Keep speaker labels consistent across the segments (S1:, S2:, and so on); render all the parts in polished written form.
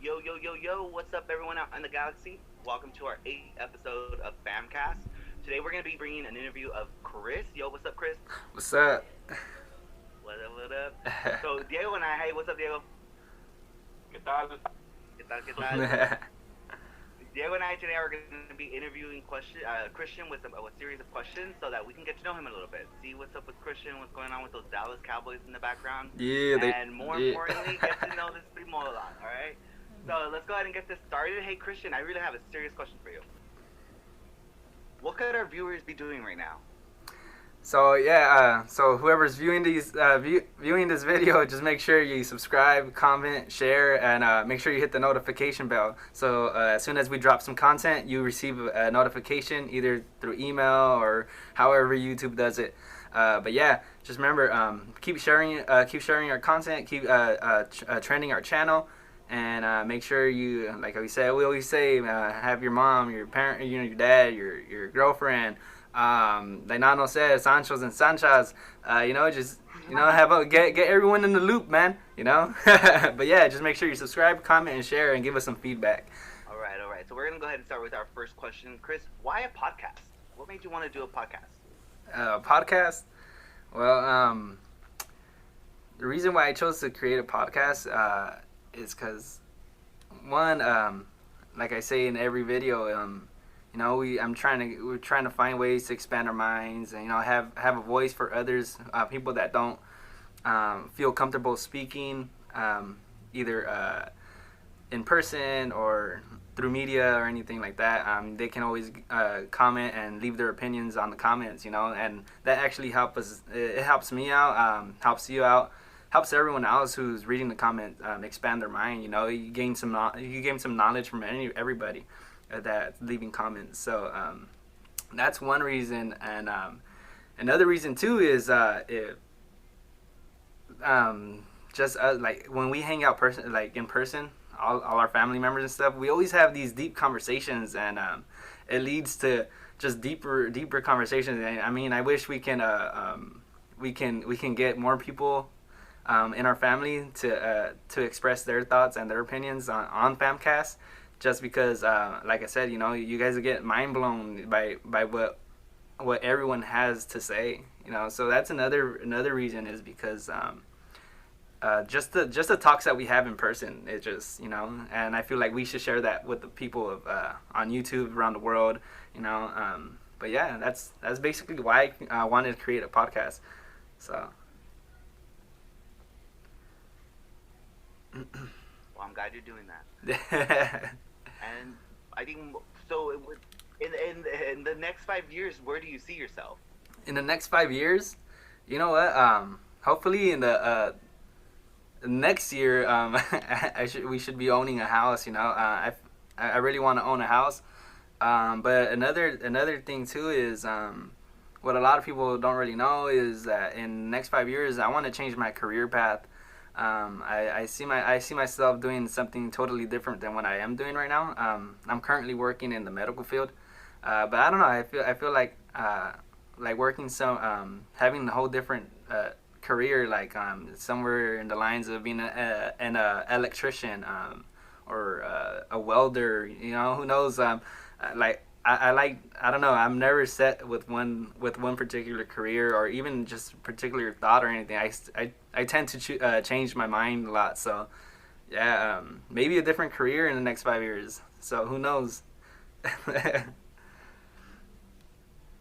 S1: Yo, yo, yo, yo, what's up, everyone out in the galaxy? Welcome to our 8th episode of Famcast. Today, we're going to be bringing an interview of Chris. Yo, what's up, Chris?
S2: What's up?
S1: What up, what up? So, Diego and I, hey, what's up, Diego?
S3: ¿Qué tal?
S1: ¿Qué tal, qué tal? Diego and I today are going to be interviewing Christian with a series of questions so that we can get to know him a little bit. See what's up with Christian, what's going on with those Dallas Cowboys in the background.
S2: Yeah,
S1: and more importantly, get to know this primo a lot, all right? So let's go ahead and get this started. Hey, Christian, I really have a serious question for you. What could our viewers be doing right now?
S2: So whoever's viewing viewing this video, just make sure you subscribe, comment, share, and make sure you hit the notification bell. So as soon as we drop some content, you receive a notification either through email or however YouTube does it. But yeah, just remember, keep sharing our content, keep trending our channel. And make sure you, like we always say, have your mom, your parent, your dad, your girlfriend, like Nano said, Sanchos and Sanchas, get everyone in the loop, man. But yeah, just make sure you subscribe, comment, and share, and give us some feedback.
S1: All right. So we're gonna go ahead and start with our first question, Chris. Why a podcast? What made you want to do a podcast?
S2: Podcast. Well, the reason why I chose to create a podcast is because one, like I say in every video, we're trying to find ways to expand our minds and have a voice for others, people that don't feel comfortable speaking, either in person or through media or anything like that. They can always comment and leave their opinions on the comments, and that actually helps us. It helps me out, helps you out, helps everyone else who's reading the comments expand their mind. You gain some knowledge from everybody that's leaving comments. So that's one reason, and another reason too is like when we hang out in person, all our family members and stuff, we always have these deep conversations, and it leads to just deeper conversations. And I mean, I wish we can get more people in our family to express their thoughts and their opinions on Famcast, just because like I said, you guys get mind blown by what everyone has to say, so that's another reason, is because just the talks that we have in person, it just, and I feel like we should share that with the people of on YouTube around the world, but yeah, that's basically why I wanted to create a podcast. So
S1: Well, I'm glad you're doing that. And I think so. In the next 5 years, where do you see yourself?
S2: In the next 5 years, you know what? Hopefully in the next year, we should be owning a house. I really want to own a house. But another thing too is what a lot of people don't really know is that in the next 5 years, I want to change my career path. I see myself doing something totally different than what I am doing right now. I'm currently working in the medical field, but I don't know. I feel like working having a whole different career, like somewhere in the lines of being an electrician, or a welder. Who knows? I don't know. I'm never set with one particular career or even just particular thought or anything. I tend to change my mind a lot. So yeah, maybe a different career in the next 5 years. So who knows?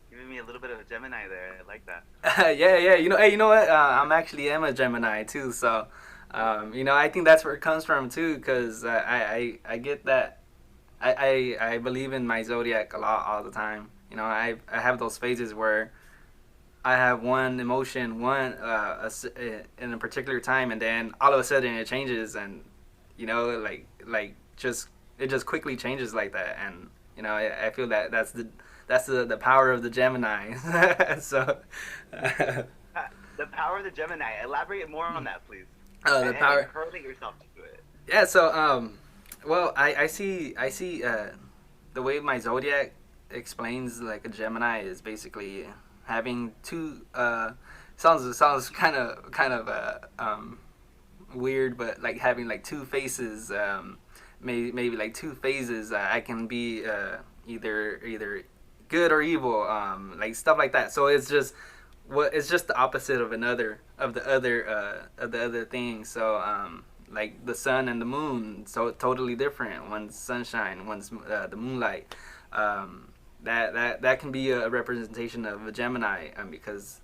S1: Giving me a little bit of a Gemini there. I like that.
S2: Yeah. Hey, you know what? I'm actually am a Gemini too. So I think that's where it comes from too, because I get that. I believe in my zodiac a lot all the time. I have those phases where I have one emotion in a particular time, and then all of a sudden it changes, and it just quickly changes like that, and I feel that that's the power of the Gemini. So
S1: The power of the Gemini. Elaborate more on that, please.
S2: The power.
S1: Correlate yourself to it.
S2: Yeah. So well, I see the way my zodiac explains like a Gemini is basically having two sounds kind of weird, but like having like two faces, maybe like two phases. I can be either good or evil, like stuff like that. So it's just the opposite of the other thing. So like the sun and the moon, so totally different. One's sunshine, one's the moonlight. That can be a representation of a Gemini, because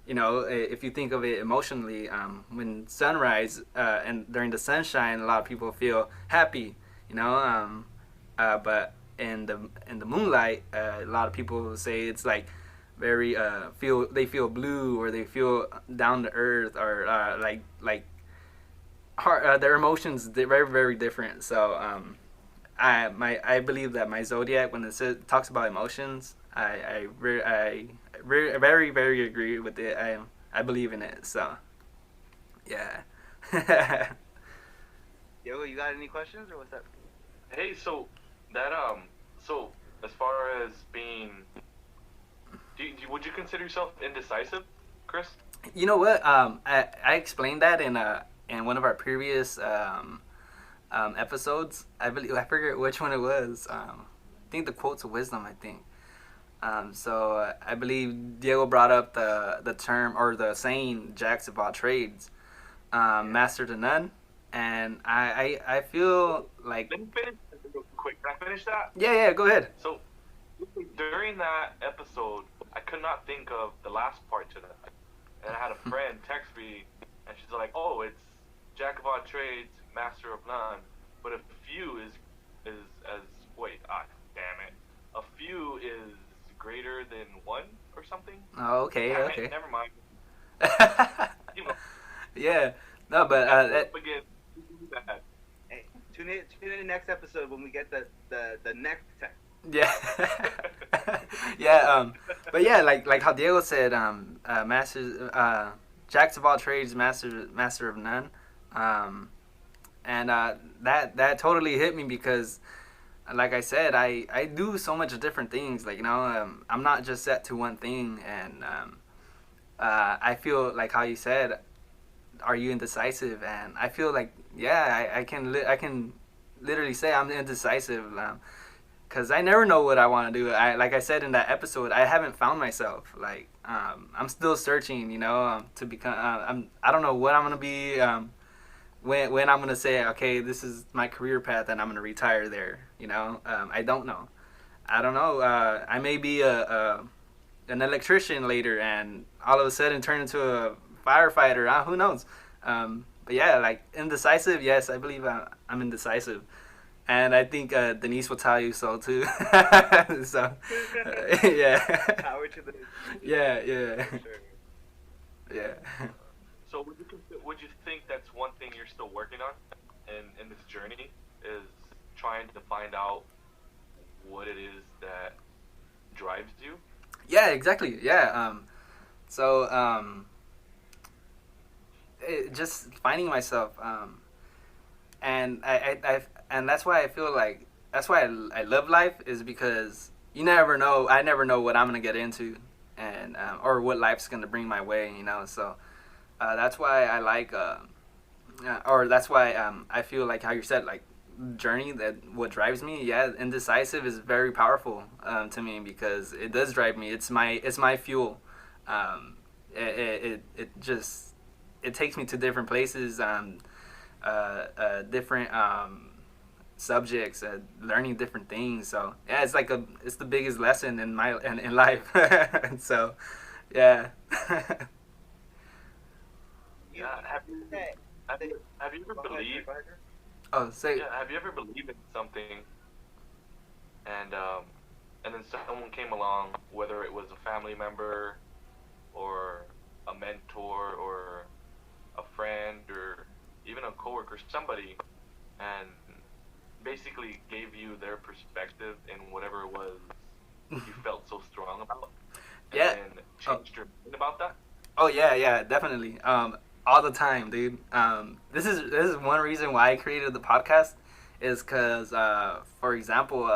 S2: if you think of it emotionally, when sunrise and during the sunshine, a lot of people feel happy, but in the moonlight, a lot of people say it's like very feel blue, or they feel down to earth, or like heart, their emotions they're very very different. So I believe that my zodiac, when talks about emotions, I very very agree with it. I believe in it. So yeah.
S1: Diego, you got any questions or what's up?
S3: Hey, so that so as far as being, would you consider yourself indecisive, Chris?
S2: You know what? I explained that in one of our previous episodes. I forget which one it was. I think the quotes of wisdom. I think. So I believe Diego brought up the term, or the saying, "Jacks of all trades, master to none," and I feel like.
S3: Let me finish real quick. Can I finish that?
S2: Yeah. Go ahead.
S3: So during that episode, I could not think of the last part to that, and I had a friend text me, and she's like, "Oh, it's jack of all trades, master of none, but a few is as wait, damn it, a few is greater than one or something."
S2: Oh, okay.
S3: Damn
S2: Okay.
S3: it, never mind.
S2: Yeah. No, but
S3: again,
S1: Hey, tune in next episode when we get the next text.
S2: yeah. Yeah. But yeah, like how Diego said, masters, jacks of all trades, master of none. And that totally hit me, because like I said, I do so much different things. Like, I'm not just set to one thing. And I feel like how you said, are you indecisive? And I feel like, yeah, I can literally say I'm indecisive, because I never know what I want to do. Like I said in that episode, I haven't found myself. Like, I'm still searching, to become. I don't know what I'm gonna be. When I'm gonna say, okay, this is my career path, and I'm gonna retire there. I don't know. I don't know. I may be an electrician later, and all of a sudden turn into a firefighter. Who knows? But yeah, like indecisive. Yes, I believe I'm indecisive. And I think Denise will tell you so too. So, yeah.
S1: Power to the.
S2: Yeah.
S1: Sure.
S2: Yeah.
S3: So would you think that's one thing you're still working on in this journey, is trying to find out what it is that drives you?
S2: Yeah, exactly. Yeah. So just finding myself, and and that's why I feel like that's why I love life, is because you never know. I never know what I'm gonna get into, and or what life's gonna bring my way. So that's why I like, or that's why I feel like how you said, like, journey, that what drives me. Yeah, indecisive is very powerful to me, because it does drive me. It's my fuel. It just it takes me to different places, different subjects, learning different things. So yeah, it's the biggest lesson in life. So yeah.
S3: Have you ever believed?
S2: Oh, say.
S3: Yeah, have you ever believed in something, and then someone came along, whether it was a family member, or a mentor, or a friend, or even a coworker, somebody, and basically gave you their perspective in whatever it was you felt so strong about,
S2: Yeah.
S3: and changed your mind about that?
S2: Oh yeah, definitely. All the time, dude. This is one reason why I created the podcast, is because, for example,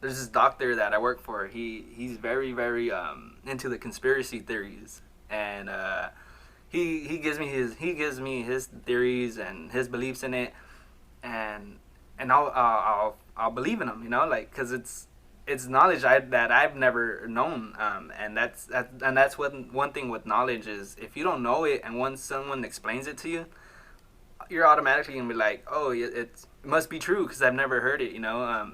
S2: there's this doctor that I work for. He's very very into the conspiracy theories, and he gives me his theories and his beliefs in it, and and I'll believe in them, you know, like because it's knowledge that I've never known, and that's one thing with knowledge is if you don't know it and once someone explains it to you, you're automatically gonna be like, oh, it must be true because I've never heard it, you know.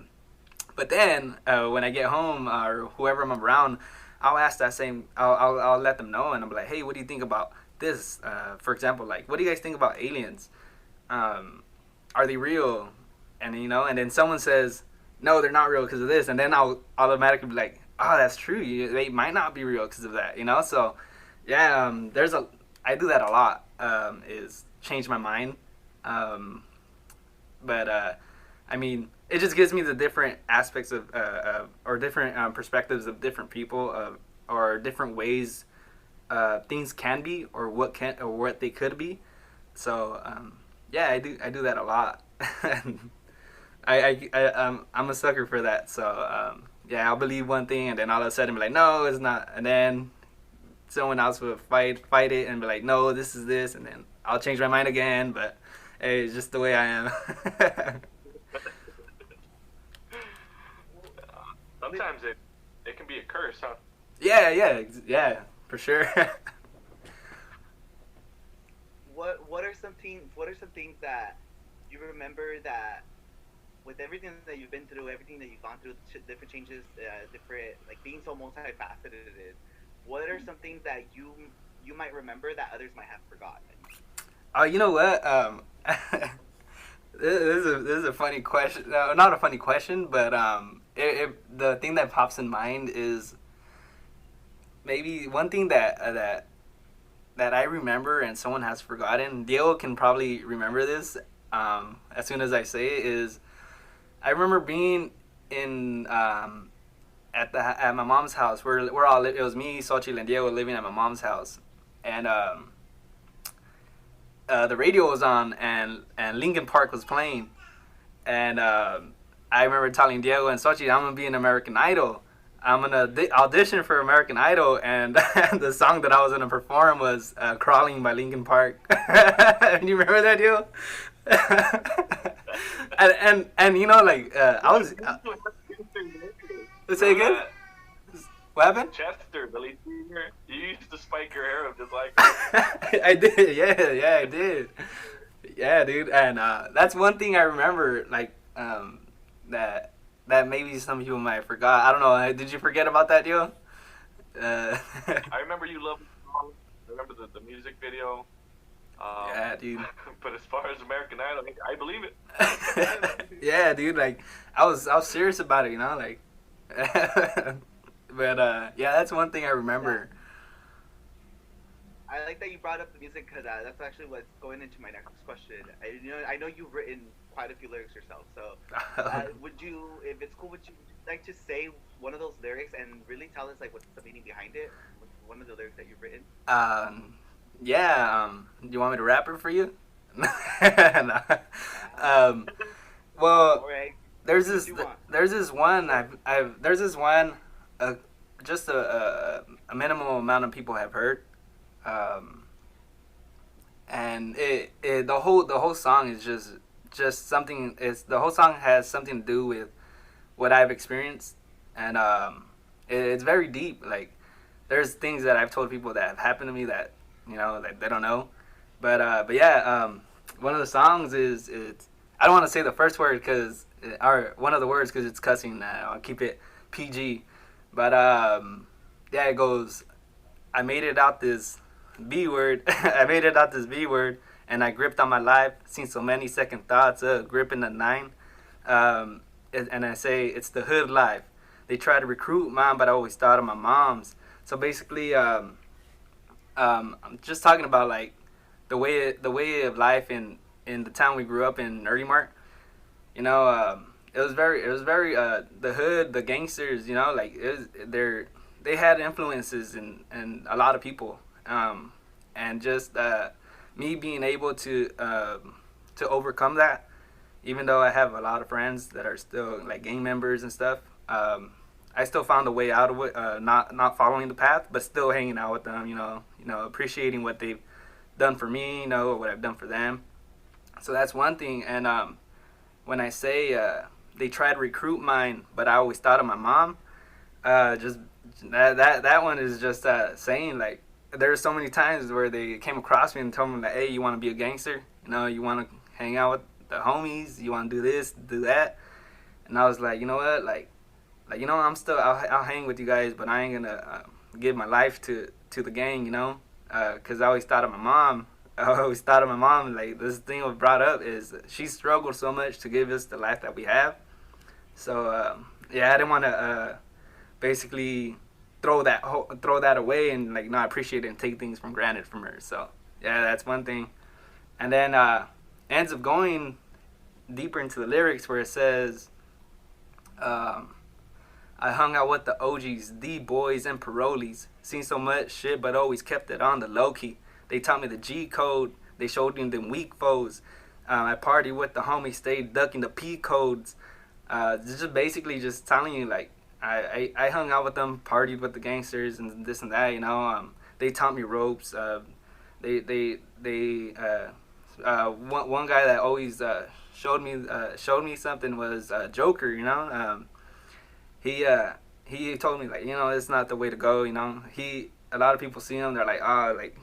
S2: But then when I get home or whoever I'm around, I'll ask that same. I'll let them know, and I'm like, hey, what do you think about this? For example, like, what do you guys think about aliens? Are they real? And you know, and then someone says, no, they're not real because of this, and then I'll automatically be like, oh, that's true. They might not be real because of that, you know. So yeah, I do that a lot. Is change my mind. But I mean, it just gives me the different aspects of or different perspectives of different people or different ways things can be or what they could be. So yeah, I do that a lot. I'm a sucker for that. So yeah, I'll believe one thing and then all of a sudden be like, no, it's not, and then someone else will fight it and be like, no, this is this, and then I'll change my mind again. But hey, it's just the way I am.
S3: Sometimes it can be a curse, huh?
S2: Yeah, for sure.
S1: What are some things that you remember that with everything that you've been through, everything that you've gone through, different changes, different like being so multifaceted, what are some things that you might remember that others might have forgotten?
S2: You know what? This is a funny question. No, not a funny question, but the thing that pops in mind is maybe one thing that I remember and someone has forgotten. Diego can probably remember this. As soon as I say it, is I remember being in at my mom's house. We're all it was me, Xochitl, and Diego living at my mom's house, and the radio was on and Linkin Park was playing, and I remember telling Diego and Xochitl, I'm gonna be an American Idol. I'm gonna audition for American Idol, and the song that I was gonna perform was "Crawling" by Linkin Park. You remember that, Diego? and you know, like I was. Say again. What happened?
S3: Chester, the lead singer. You used to spike your hair up just like that.
S2: I did. Yeah, I did. Yeah, dude, and that's one thing I remember. Like that maybe some people might have forgot. I don't know. Did you forget about that, Diego?
S3: I remember you loved the song. I remember the music video.
S2: Yeah, dude.
S3: But as far as American Idol, I believe it.
S2: Yeah, dude. Like I was serious about it, you know, like. But yeah, that's one thing I remember.
S1: I like that you brought up the music because that's actually what's going into my next question. I know you've written quite a few lyrics yourself, so would you, if it's cool, would you like to say one of those lyrics and really tell us like what's the meaning behind it? One of the lyrics that you've written.
S2: Yeah. Do you want me to rap it for you? Well,
S1: right.
S2: there's this one just a minimal amount of people have heard, and the whole song is just something. The whole song has something to do with what I've experienced, and it's very deep. Like there's things that I've told people that have happened to me that you know that they don't know, but yeah, one of the songs is I don't want to say the first word or one of the words because it's cussing. I'll keep it PG. But yeah, it goes. I made it out this B word. I made it out this B word, and I gripped on my life. Seen so many second thoughts, gripping the 9. And I say it's the hood life. They try to recruit mine, but I always thought of my mom's. So basically, I'm just talking about like the way of life in the town we grew up in, Nerdy Mart. You know. It was very the hood, the gangsters, you know, like they had influences in a lot of people, and just me being able to overcome that, even though I have a lot of friends that are still like gang members and stuff, I still found a way out of it, not following the path, but still hanging out with them, you know, appreciating what they've done for me, you know, or what I've done for them. So that's one thing, and when I say they tried to recruit mine, but I always thought of my mom. Just that one is just saying like there are so many times where they came across me and told me like, hey, you want to be a gangster? You know, you want to hang out with the homies? You want to do this, do that? And I was like, you know what, like you know, I'll hang with you guys, but I ain't gonna give my life to the gang, you know, because I always thought of my mom. I always thought of my mom. Like this thing was brought up is she struggled so much to give us the life that we have. So yeah, I didn't want to basically throw that away and like not appreciate it and take things for granted from her. So yeah, that's one thing. And then ends up going deeper into the lyrics where it says, I hung out with the OGs, the boys and parolees. Seen so much shit, but always kept it on the low key. They taught me the G code. They showed me them weak foes. I party with the homies, stayed ducking the P codes. Just basically just telling you like I hung out with them, partied with the gangsters and this and that. You know, they taught me ropes. One guy that always showed me something was Joker. You know, he told me like, you know, it's not the way to go. You know, a lot of people see him, they're like, oh, like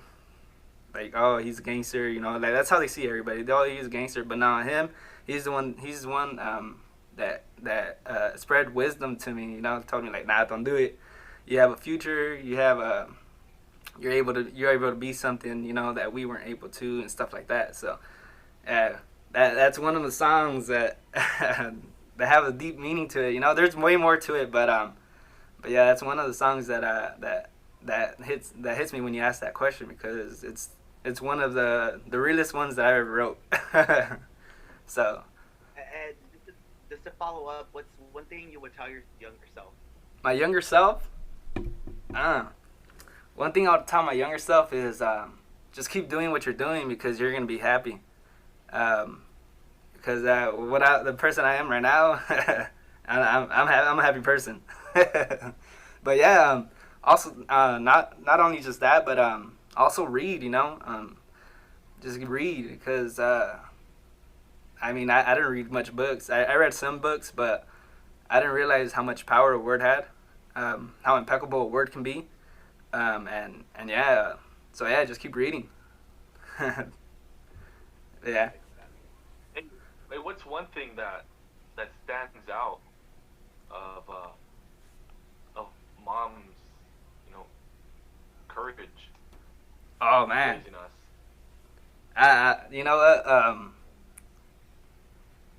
S2: oh, he's a gangster. You know, like that's how they see everybody. They all he's a gangster, but now him, he's the one that spread wisdom to me. You know, told me like, nah, don't do it. You have a future. You have you're able to be something, you know, that we weren't able to and stuff like that. So that's one of the songs that that have a deep meaning to it. You know, there's way more to it, but yeah, that's one of the songs that hits me when you ask that question, because it's one of the realest ones that I ever wrote. So
S1: And just to follow up, what's one thing you would tell your younger self?
S2: my younger self, one thing I'll tell my younger self is just keep doing what you're doing because you're gonna be happy. Because the person I am right now, I'm a happy person. But yeah, also not only just that, but also read. You know, just read because I mean I didn't read much books. I read some books, but I didn't realize how much power a word had, how impeccable a word can be. And yeah, so yeah, just keep reading. Yeah.
S3: Hey, what's one thing that stands out of mom's, you know, courage
S2: Oh man.
S3: raising us?
S2: You know what?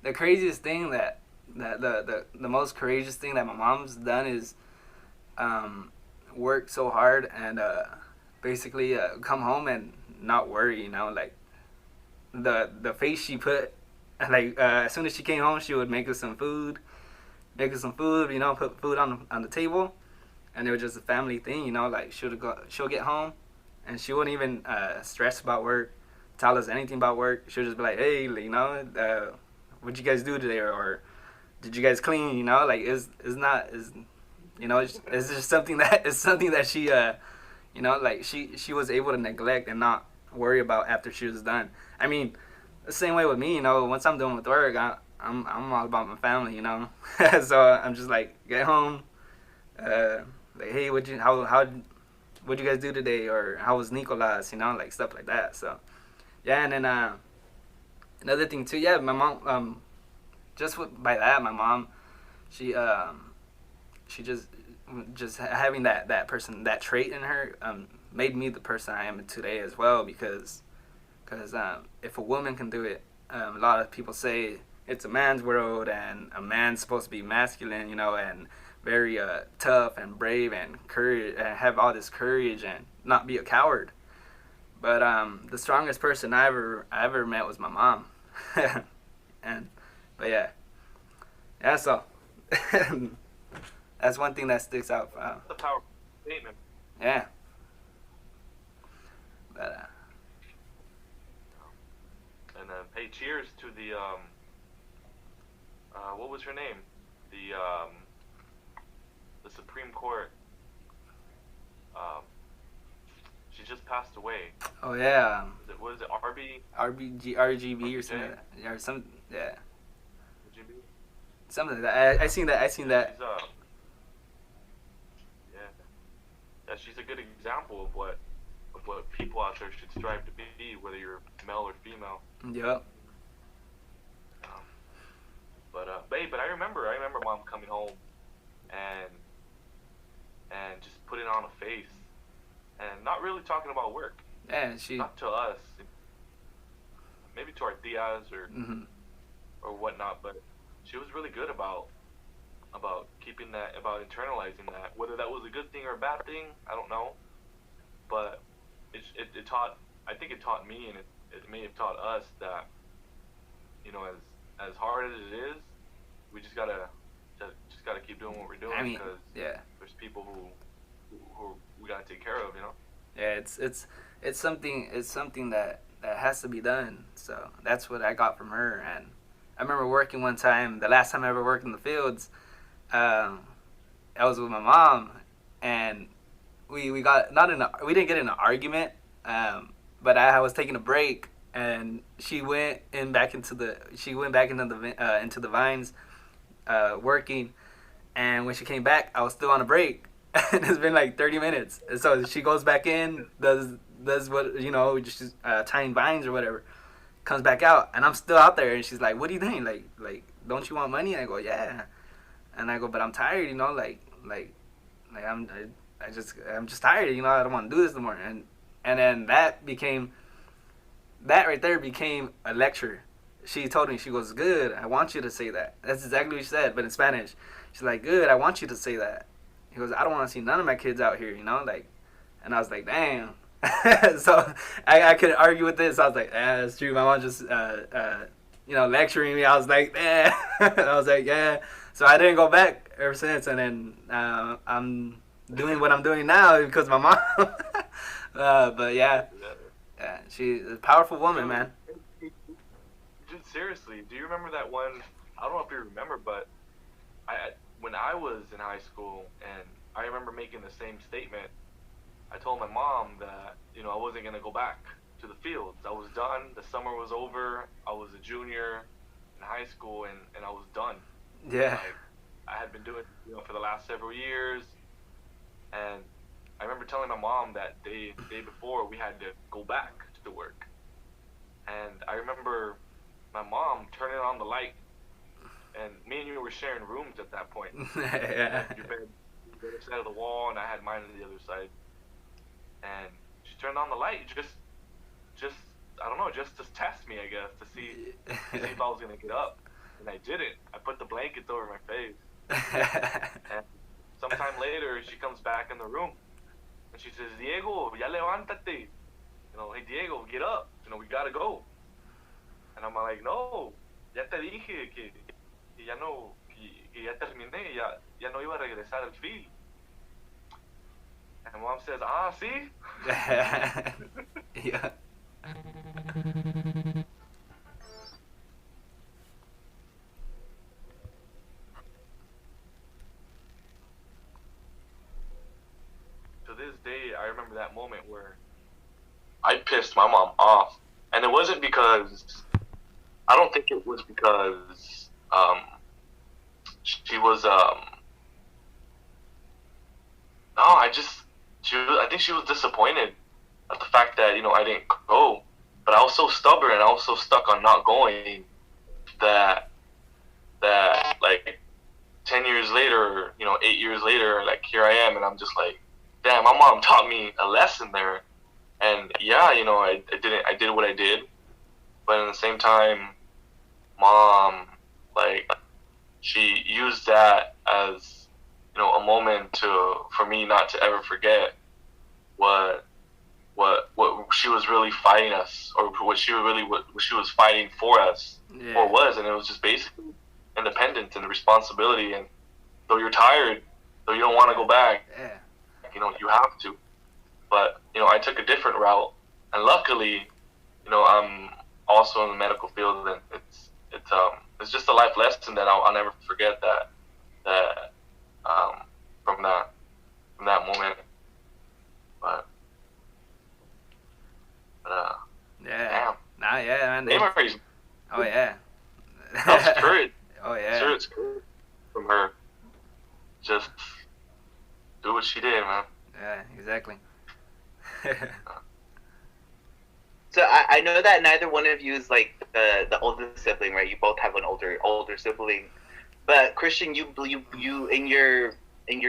S2: The craziest thing that the most courageous thing that my mom's done is work so hard and basically come home and not worry. You know, like the face she put. Like as soon as she came home, she would make us some food. You know, put food on the table, and it was just a family thing. You know, like she'll get home, and she wouldn't even stress about work, tell us anything about work. She'll just be like, hey, you know, what'd you guys do today, or did you guys clean? You know, like it's not is, you know, it's just something that she you know, like she was able to neglect and not worry about after she was done. I mean, the same way with me, you know. Once I'm done with work, I'm all about my family, you know. So I'm just like get home, like hey, what'd you guys do today, or how was Nicolas, you know, like stuff like that. So yeah, and then another thing too, yeah, my mom, by that, my mom, she just having that person, that trait in her, made me the person I am today as well, because if a woman can do it, a lot of people say it's a man's world and a man's supposed to be masculine, you know, and very tough and brave and courage and have all this courage and not be a coward. But the strongest person I ever met was my mom. But yeah, so that's one thing that sticks out.
S3: The powerful statement.
S2: Yeah. But
S3: And hey, cheers to the what was her name? The Supreme Court. She just passed away.
S2: oh yeah,
S3: What is it? RB?
S2: RGB or something like that. Yeah, or some, yeah. Something like that. I seen that. I seen that.
S3: She's yeah, yeah, she's a good example of what people out there should strive to be, whether you're male or female.
S2: Yep.
S3: Um, but I remember mom coming home and just putting on a face and not really talking about work.
S2: Yeah, she.
S3: Not to us, maybe to our tias
S2: Mm-hmm.
S3: or whatnot, but she was really good about keeping that, about internalizing that. Whether that was a good thing or a bad thing, I don't know. But it taught, I think it taught me, and it may have taught us that, you know, as hard as it is, we just gotta keep doing what we're doing,
S2: I mean,
S3: because
S2: yeah.
S3: there's people who we gotta take care of, you know.
S2: Yeah, it's something that has to be done. So that's what I got from her. And I remember working one time. The last time I ever worked in the fields, I was with my mom, and we got we didn't get in an argument, but I was taking a break, and she went back into the into the vines, working, and when she came back, I was still on a break. And it's been like 30 minutes. And so she goes back in, does what, you know, just tying vines or whatever. Comes back out, and I'm still out there. And she's like, "What do you think? Like, don't you want money?" And I go, "Yeah." And I go, "But I'm tired, you know, like I'm just tired, you know. I don't want to do this no more." And then that right there became a lecture. She told me, she goes, "Good, I want you to say that." That's exactly what she said, but in Spanish. She's like, "Good, I want you to say that." He goes, "I don't want to see none of my kids out here, you know, like," and I was like, "Damn." So I couldn't argue with this. I was like, "Yeah, that's true." My mom just, you know, lecturing me. I was like, "Yeah." I was like, "Yeah." So I didn't go back ever since, and then I'm doing what I'm doing now because of my mom. But yeah, she's a powerful woman, man.
S3: Dude, seriously, do you remember that one? I don't know if you remember, but when I was in high school, and I remember making the same statement. I told my mom that, you know, I wasn't gonna go back to the fields. I was done. The summer was over. I was a junior in high school, and I was done.
S2: Yeah.
S3: Like, I had been doing, you know, for the last several years, and I remember telling my mom that day before we had to go back to work, and I remember my mom turning on the light. And me and you were sharing rooms at that point.
S2: Yeah.
S3: Your bed, the other side of the wall, and I had mine on the other side. And she turned on the light, just I don't know, just to test me, I guess, to see if I was gonna get up. And I didn't. I put the blankets over my face. And sometime later, she comes back in the room, and she says, "Diego, ya levántate. You know, hey Diego, get up. You know, we gotta go." And I'm like, "No, ya te dije que ya no, que ya terminé, ya no iba a regresar al field." And mom says, "Ah, see?"
S2: Yeah.
S3: To this day, I remember that moment where I pissed my mom off. And it wasn't because, I don't think it was because she was, no, I think she was disappointed at the fact that, you know, I didn't go. But I was so stubborn and I was so stuck on not going that like 10 years later, you know, 8 years later, like here I am, and I'm just like, damn, my mom taught me a lesson there. And yeah, you know, I did what I did, but at the same time, mom, like, she used that as, you know, a moment for me not to ever forget what she was really fighting us, or what she was fighting for us,
S2: Yeah.
S3: or was, and it was just basically independence and responsibility. And though you're tired, though you don't want to go back,
S2: Yeah.
S3: you know, you have to. But, you know, I took a different route, and luckily, you know, I'm also in the medical field, and it's just a life lesson that I'll never forget from that moment. But
S2: Yeah.
S3: damn,
S2: Nah, yeah, man.
S3: memories.
S2: Oh yeah.
S3: That's courage.
S2: Oh yeah.
S3: Sure, it's courage.
S1: So I know that neither one of you is like the oldest sibling, right? You both have an older sibling. But Christian, you in your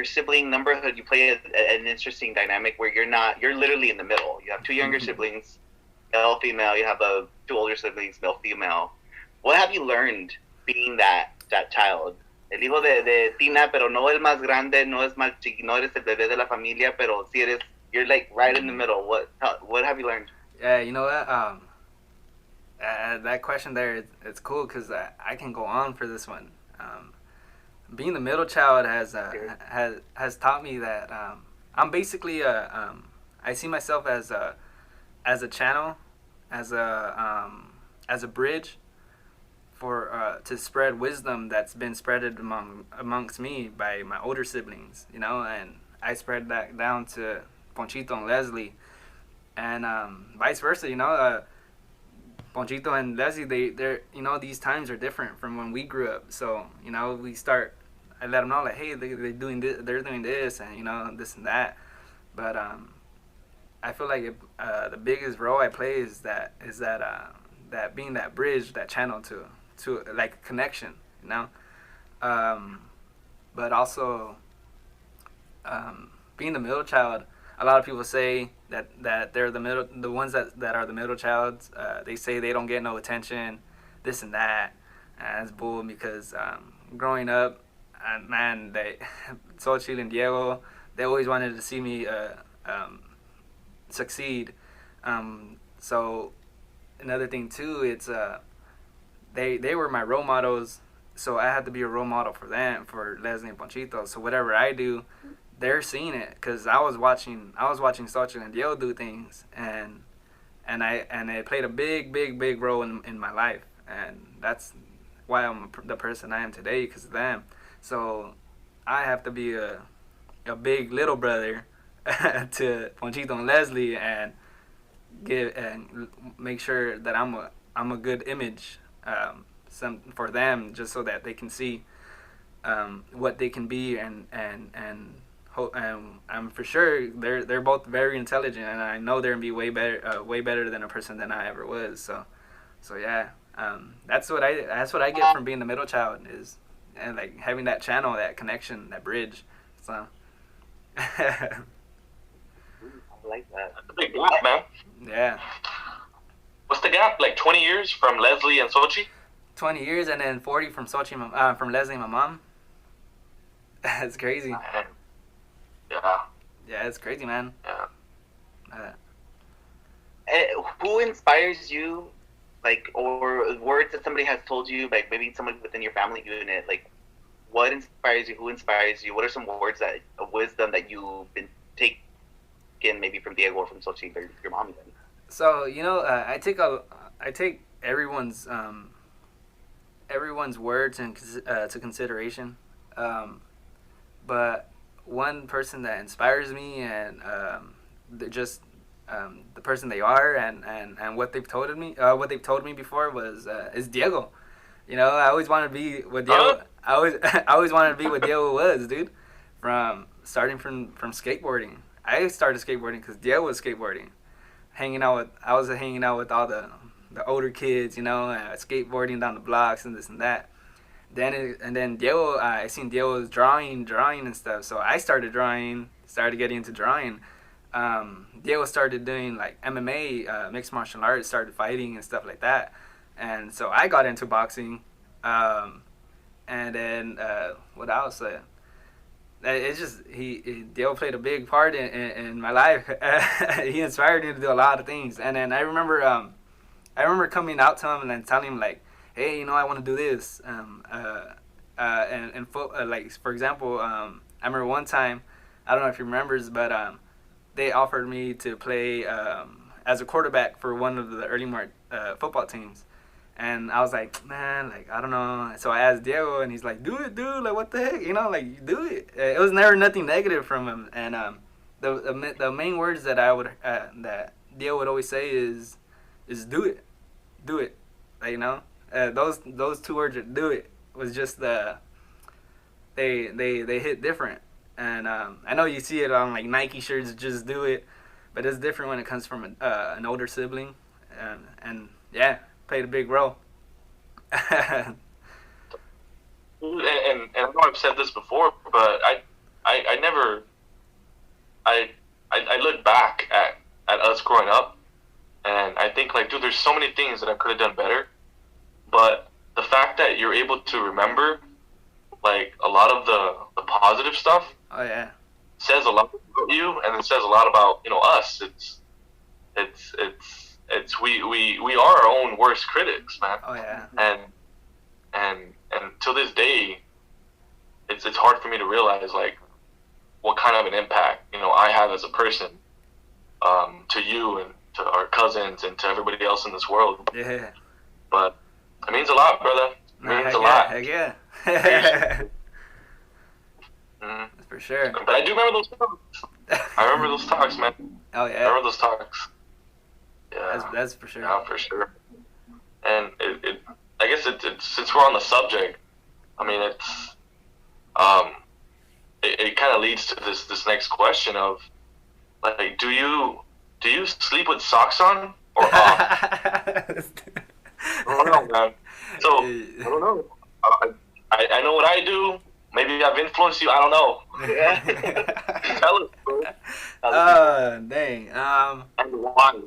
S1: sibling numberhood, you play an interesting dynamic where you're literally in the middle. You have two younger siblings, male female. You have two older siblings, male female. What have you learned being that child? El hijo de Tina, pero no el más grande, no es más no eres el bebé de la familia, pero sí eres. You're like right in the middle. What have you learned?
S2: Yeah, you know what? That question there, it's cool because I can go on for this one. Being the middle child has taught me that I'm basically I see myself as a channel, as a bridge for to spread wisdom that's been spreaded amongst me by my older siblings, you know, and I spread that down to Ponchito and Leslie, and vice versa, you know. Ponchito and Leslie, they're you know, these times are different from when we grew up, so you know I let them know like, hey, they're doing this, and you know, this and that, but I feel like the biggest role I play is that being that bridge, that channel to like a connection, you know, but also being the middle child. A lot of people say that they're the ones that are the middle childs. They say they don't get no attention, this and that. That's bull because growing up, man, Xochitl and Diego, they always wanted to see me succeed. So another thing too, it's they were my role models, so I had to be a role model for them, for Leslie and Ponchito. So whatever I do, they're seeing it because I was watching Xochitl and Diego do things, and it played a big role in my life, and that's why I'm the person I am today, because of them. So I have to be a big little brother to Ponchito and Leslie, and make sure that I'm a good image for them, just so that they can see what they can be, and I'm for sure they're both very intelligent, and I know they're gonna be way better than a person than I ever was. So yeah, that's what I get from being the middle child, is and like having that channel, that connection, that bridge. So
S1: I like that.
S3: That's a big gap, man.
S2: yeah,
S3: What's the gap? Like 20 years from Leslie and Sochi?
S2: 20 years, and then 40 from from Leslie and my mom. That's crazy.
S3: Yeah.
S2: Yeah, it's crazy, man.
S3: Yeah.
S1: Who inspires you, like, or words that somebody has told you, like maybe someone within your family unit, like, what inspires you? Who inspires you? What are some words of wisdom that you've been taken, maybe from Diego or from Sochi or your mom even?
S2: So you know, I take everyone's words to consideration, but one person that inspires me, and just the person they are, and what they've told me before is Diego. You know, I always wanted to be what Diego. I always wanted to be what Diego was, dude. Starting from skateboarding. I started skateboarding because Diego was skateboarding. I was hanging out with all the older kids, you know, skateboarding down the blocks and this and that. Then Diego, I seen Diego's drawing and stuff, so I started getting into drawing. Diego started doing like MMA, mixed martial arts, started fighting and stuff like that, and so I got into boxing. And then what else? It's just Diego played a big part in my life. He inspired me to do a lot of things, and then I remember coming out to him and then telling him like, hey, you know, I want to do this. Like, for example, I remember one time, I don't know if he remembers, but they offered me to play as a quarterback for one of the early Mart football teams. And I was like, man, like, I don't know. So I asked Diego, and he's like, do it, dude. Like, what the heck? You know, like, do it. It was never nothing negative from him. And the main words that that Diego would always say is do it. Do it. Like, you know? Those two words, do it, was just they hit different. And I know you see it on like Nike shirts, just do it, but it's different when it comes from an older sibling, and yeah, played a big role.
S3: And I know I've said this before, but I never I look back at us growing up, and I think like, dude, there's so many things that I could have done better, but the fact that you're able to remember like a lot of the positive stuff
S2: Oh yeah.
S3: says a lot about you, and it says a lot about us. It's we are our own worst critics, man.
S2: Oh yeah.
S3: And to this day, it's hard for me to realize like what kind of an impact I have as a person, to you and to our cousins and to everybody else in this world.
S2: Yeah.
S3: But it means a lot, brother. It means a lot.
S2: Heck yeah.
S3: Mhm.
S2: For sure.
S3: But I do remember those talks. I remember those talks, man.
S2: Oh
S3: I
S2: yeah.
S3: remember those talks. Yeah.
S2: That's for sure.
S3: Yeah, for sure. And I guess it's since we're on the subject, I mean, it kind of leads to this next question of like, do you sleep with socks on or off? I don't know, man. So I don't know. I know what I do. Maybe I've influenced you. I don't know.
S1: Yeah.
S3: Tell us, bro.
S2: Dang.
S3: And why?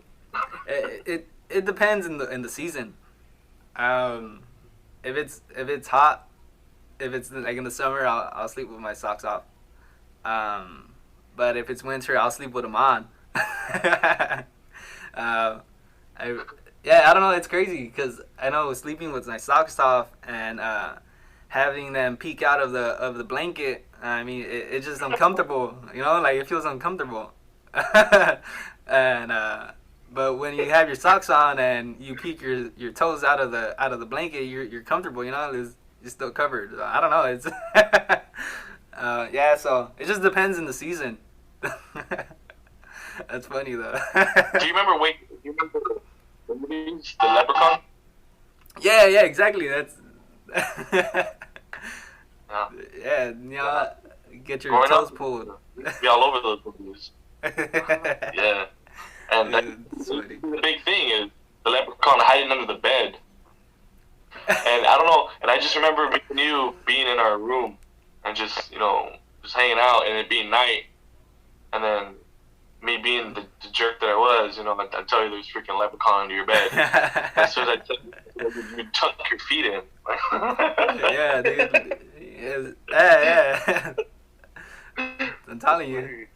S2: It depends in the season. If it's hot, if it's like in the summer, I'll sleep with my socks off. But if it's winter, I'll sleep with them on. I don't know. It's crazy because I know sleeping with my socks off and having them peek out of the blanket. I mean, it's just uncomfortable. Like it feels uncomfortable. And but when you have your socks on and you peek your toes out of the blanket, you're comfortable. You're still covered. I don't know. It's yeah. So it just depends in the season. That's funny though.
S3: Do you remember the movies, The Leprechaun?
S2: Yeah, exactly. That's
S3: Yeah.
S2: Get your
S3: Growing
S2: toes
S3: up,
S2: pulled.
S3: Be all over those movies. Yeah. And
S2: It's funny.
S3: the big thing is the leprechaun hiding under the bed. And I don't know, and I just remember me and you being in our room and just hanging out and it being night, and then me being the jerk that I was, I tell you there's freaking leprechaun under your bed. As soon as you tuck your feet in.
S2: Yeah, dude. Yeah. I'm telling you.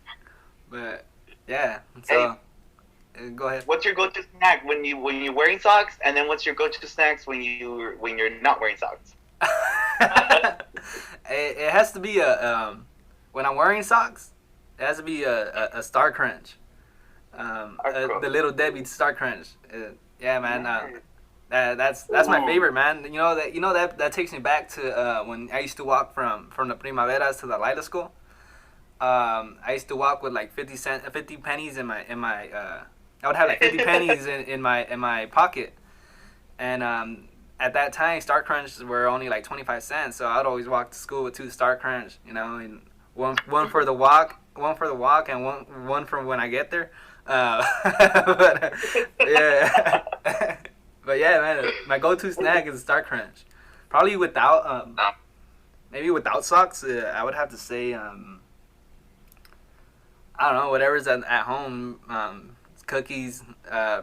S2: But yeah, so go ahead.
S1: What's your go-to snack when you're wearing socks, and then what's your go-to snacks when you're not wearing socks?
S2: It has to be when I'm wearing socks, it has to be a Star Crunch. The Little Debbie Star Crunch. Yeah, man. That's my favorite, man. That takes me back to when I used to walk from the Primaveras to the Lila School. I used to walk with like 50 pennies in my I would have like 50 pennies in my pocket, and at that time Star Crunches were only like 25 cents, so I'd always walk to school with 2 Star Crunch, and one for the walk, and one from when I get there. But yeah, but yeah, man, my go-to snack is Star Crunch. Probably without maybe without socks, I would have to say I don't know, whatever's at home. Cookies.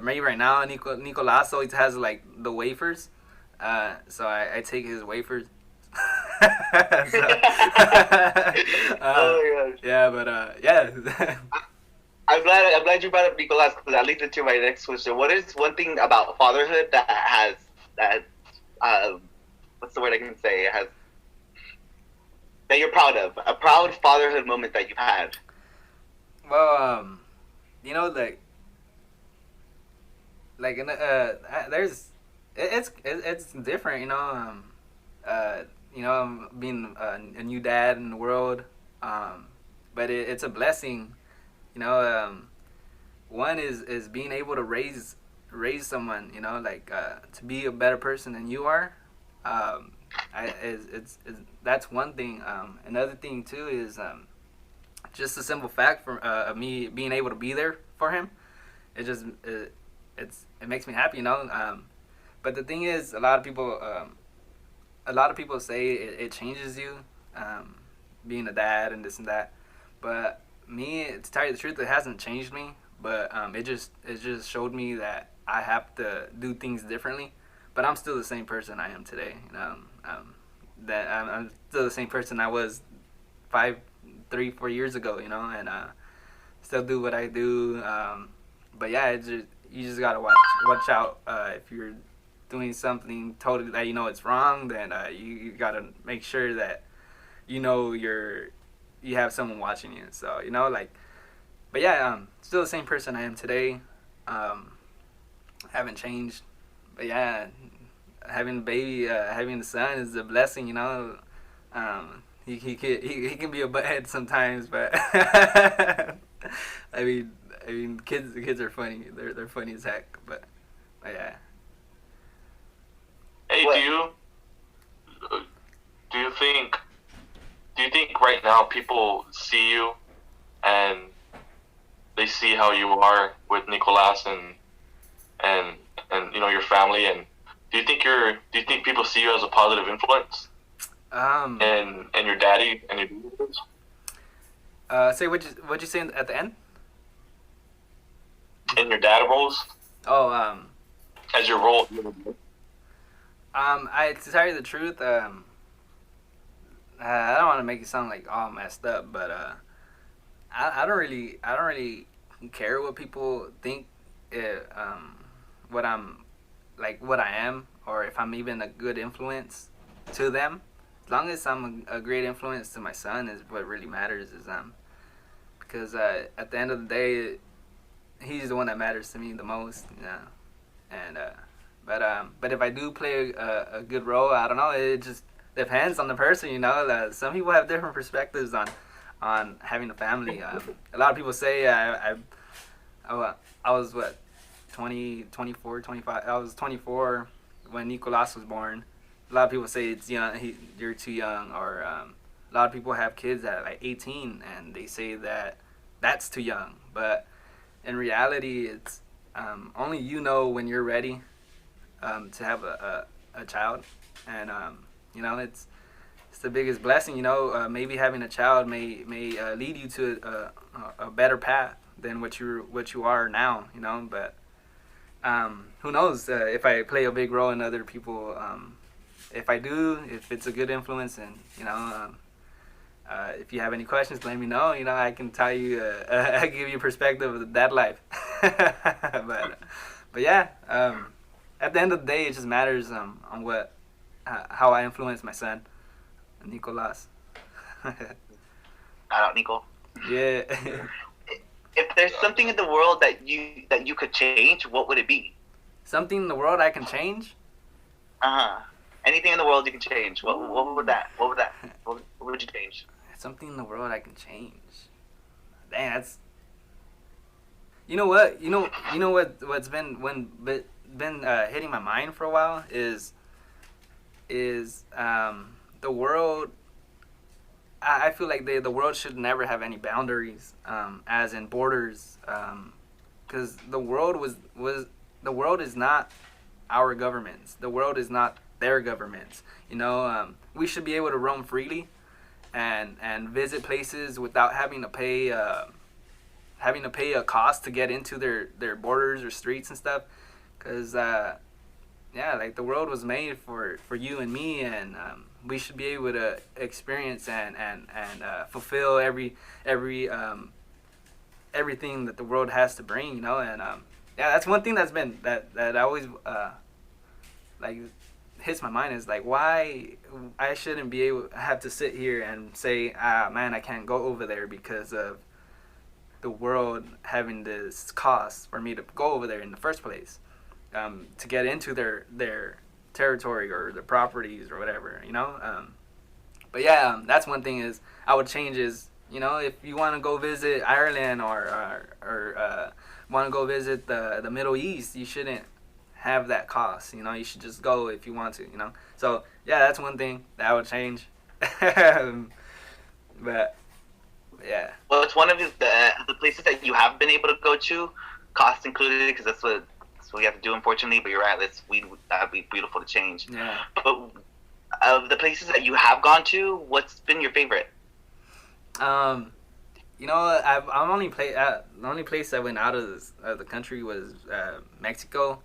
S2: Maybe right now Nicolas always has like the wafers, so I take his wafers.
S1: Oh my gosh.
S2: Yeah, but yeah.
S1: I'm glad you brought up Nicolas, because that leads into my next question. What is one thing about fatherhood that what's the word I can say, that you're proud of? A proud fatherhood moment that you've had.
S2: Well, like in there's it's different, being a new dad in the world, but it's a blessing, one is being able to raise someone, to be a better person than you are. That's one thing. Another thing too is just the simple fact of me being able to be there for him. It makes me happy, you know. But the thing is, a lot of people say it changes you, being a dad and this and that. But me, to tell you the truth, it hasn't changed me. But it just showed me that I have to do things differently. But I'm still the same person I am today. You know, that I'm still the same person I was 4 years ago. You know, and still do what I do. But yeah, you just gotta watch out if you're doing something totally that you know it's wrong. Then you gotta make sure that you know you have someone watching you. So you know, like, but yeah, still the same person I am today. Haven't changed. But yeah, having a baby, having a son is a blessing. You know, he can be a butthead sometimes, but I mean, kids are funny. They're funny as heck. But yeah.
S3: Hey,
S1: What?
S3: do you think right now people see you and they see how you are with Nicolas and you know your family, and do you think people see you as a positive influence and your daddy and your
S2: Say what'd you say at the end?
S3: and your dad roles
S2: Oh,
S3: as your role?
S2: to tell you the truth, I don't want to make it sound like all messed up, but I don't really care what people think. What I'm like, what I am, or if I'm even a good influence to them. As long as I'm a great influence to my son is what really matters. Is because at the end of the day, he's the one that matters to me the most. You know, and but if I do play a good role, I don't know. It just depends on the person, you know. Some people have different perspectives on having a family. A lot of people say I was what 20, 24, 25. I was 24 when Nicolas was born. A lot of people say it's young. You're too young, or a lot of people have kids at like 18 and they say that that's too young. But in reality, it's only you know when you're ready to have a child, and you know it's the biggest blessing. You know, maybe having a child may lead you to a better path than what you are now. You know, but who knows if I play a big role in other people. If I do, if it's a good influence, and you know. If you have any questions, let me know. You know, I can tell you, I give you perspective of that life. but yeah, at the end of the day, it just matters on how I influence my son, Nicolas.
S1: Nico.
S2: Yeah.
S1: If there's something in the world that you could change, what would it be?
S2: Something in the world I can change?
S1: Anything in the world you can change. What would that? What would you change?
S2: Something in the world I can change. Dang, that's. You know what? What's been hitting my mind for a while is the world. I feel like the world should never have any boundaries, as in borders, because the world is not our governments. The world is not their governments. You know, we should be able to roam freely and visit places without having to pay a cost to get into their borders or streets and stuff. Because yeah, like the world was made for you and me, and we should be able to experience and fulfill everything that the world has to bring, you know. And yeah, that's one thing that always like hits my mind, is like why I shouldn't have to sit here and say, man, I can't go over there because of the world having this cost for me to go over there in the first place, to get into their territory or their properties or whatever, you know. But yeah, that's one thing is I would change is, you know, if you want to go visit Ireland or want to go visit the Middle East, you shouldn't have that cost. You know, you should just go if you want to, you know. So yeah, that's one thing that I would change. but Yeah.
S1: What's one of the places that you have been able to go to, cost included, because that's what we have to do, unfortunately. But you're right. That'd be beautiful to change.
S2: Yeah.
S1: But of the places that you have gone to, what's been your favorite?
S2: You know, I'm only the only place I went out of the country was Mexico.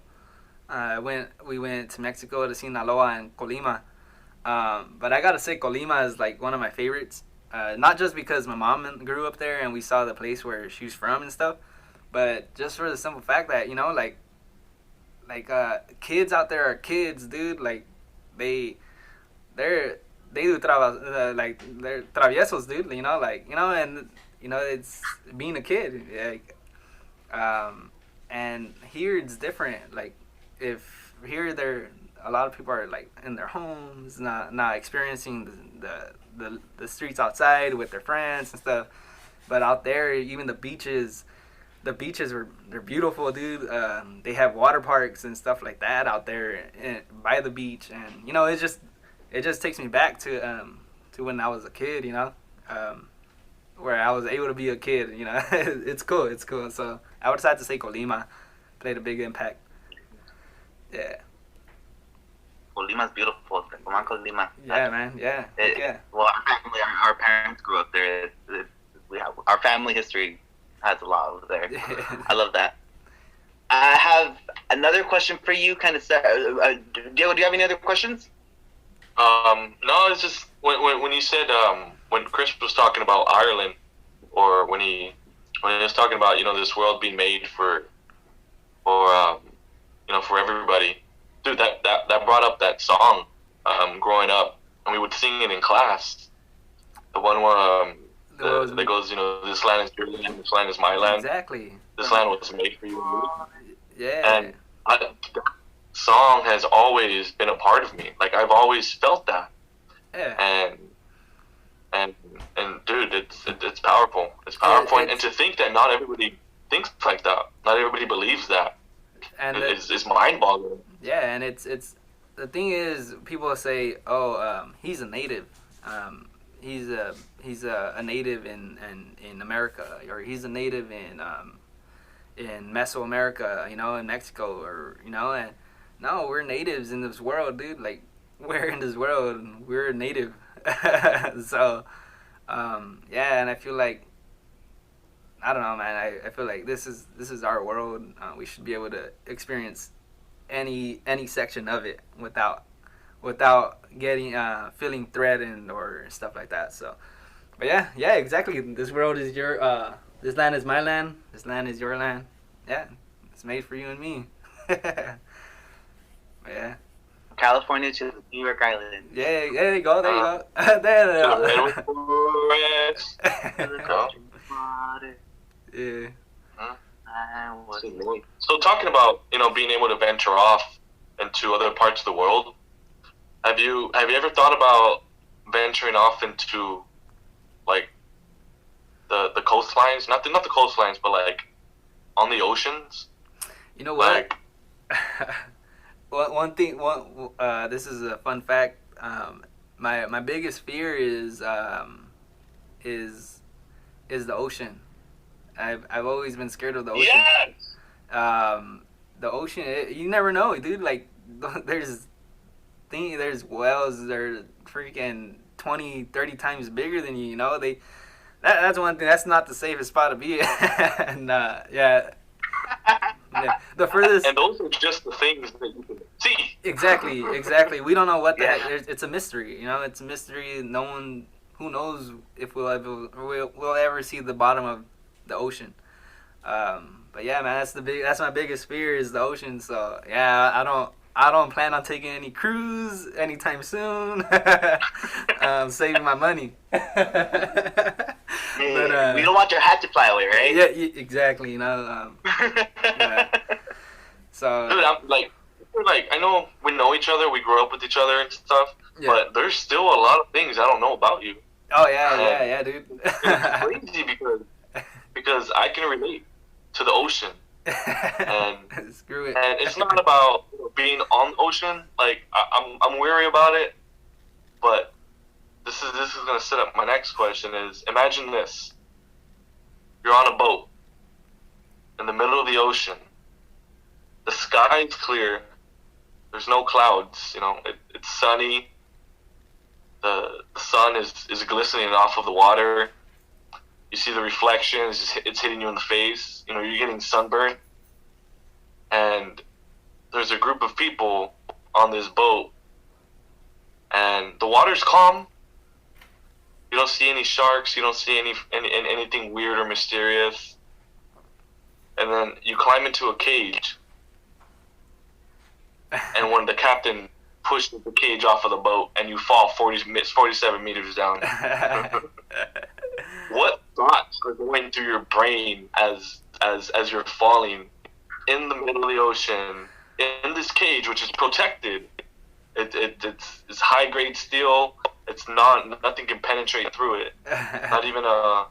S2: We went to Mexico to Sinaloa and Colima. But I gotta say, Colima is like one of my favorites. Not just because my mom grew up there and we saw the place where she's from and stuff, but just for the simple fact that, you know, like kids out there are kids, dude. Like they're they do like they're traviesos, dude. And it's being a kid, like, and here it's different. Like, if here they're a lot of people are like in their homes, not experiencing the streets outside with their friends and stuff. But out there, even the beaches they're beautiful, dude. They have water parks and stuff like that out there by the beach, and it just takes me back to when I was a kid, where I was able to be a kid. It's cool. So I would decide to say Colima played a big impact. Yeah.
S1: Colima's beautiful. Colima.
S2: Yeah, man. Yeah. Yeah.
S1: Well, our parents grew up there. Our family history has a lot over there. I love that. I have another question for you. Kind of, Diego, do you have any other questions?
S3: No, it's just when you said when Chris was talking about Ireland, or when he was talking about this world being made for everybody, dude. That brought up that song growing up, and we would sing it in class. The one where that goes, this land is your land, this land is my land.
S2: Exactly.
S3: This land was made for you and me.
S2: Yeah.
S3: And that song has always been a part of me. Like, I've always felt that.
S2: Yeah.
S3: And dude, it's powerful. It's powerful, and to think that not everybody thinks like that, not everybody believes that, and it's mind-boggling.
S2: Yeah, and it's the thing is, people say, "Oh, he's a native. He's a native in America, or he's a native in Mesoamerica, in Mexico, or and no, we're natives in this world, dude. Like, we're in this world, we're native." So, yeah, and I feel like, I don't know, man. I feel like this is our world. We should be able to experience any section of it without getting feeling threatened or stuff like that. So, but yeah, exactly. This world is your this land is my land. This land is your land. Yeah, it's made for you and me. Yeah.
S1: California to New York Island.
S2: Yeah, there you go. There you go. Yeah.
S3: So talking about being able to venture off into other parts of the world, have you ever thought about venturing off into like the coastlines? Not the coastlines, but like on the oceans.
S2: You know what?
S3: Like,
S2: one thing. This is a fun fact. My biggest fear is the ocean. I've always been scared of the ocean.
S3: yes!
S2: The ocean, you never know, dude. Like, there's whales that are freaking 20, 30 times bigger than you. That's one thing. That's not the safest spot to be. And yeah. The furthest.
S3: And those are just the things that you can see.
S2: Exactly. We don't know what the heck. It's a mystery. It's a mystery. No one. Who knows if we'll ever see the bottom of the ocean. But yeah, man, that's my biggest fear is the ocean. So yeah, I don't plan on taking any cruise anytime soon. Saving my money.
S1: But we don't want your hat to fly away, right?
S2: Yeah, exactly. Yeah. So,
S3: dude, I know we know each other, we grew up with each other and stuff, but there's still a lot of things I don't know about you.
S2: Oh yeah, dude.
S3: It's crazy because I can relate to the ocean, and
S2: screw it.
S3: And it's not about being on the ocean. Like, I'm wary about it, but this is gonna set up my next question. Is imagine this: You're on a boat in the middle of the ocean. The sky is clear. There's no clouds. It's sunny. The sun is glistening off of the water. You see the reflections. It's hitting you in the face. You're getting sunburned. And there's a group of people on this boat. And the water's calm. You don't see any sharks. You don't see anything weird or mysterious. And then you climb into a cage. And when the captain pushes the cage off of the boat and you fall 47 meters down, what thoughts are going through your brain as you're falling in the middle of the ocean in this cage, which is protected? It's high grade steel. Nothing can penetrate through it. Not even a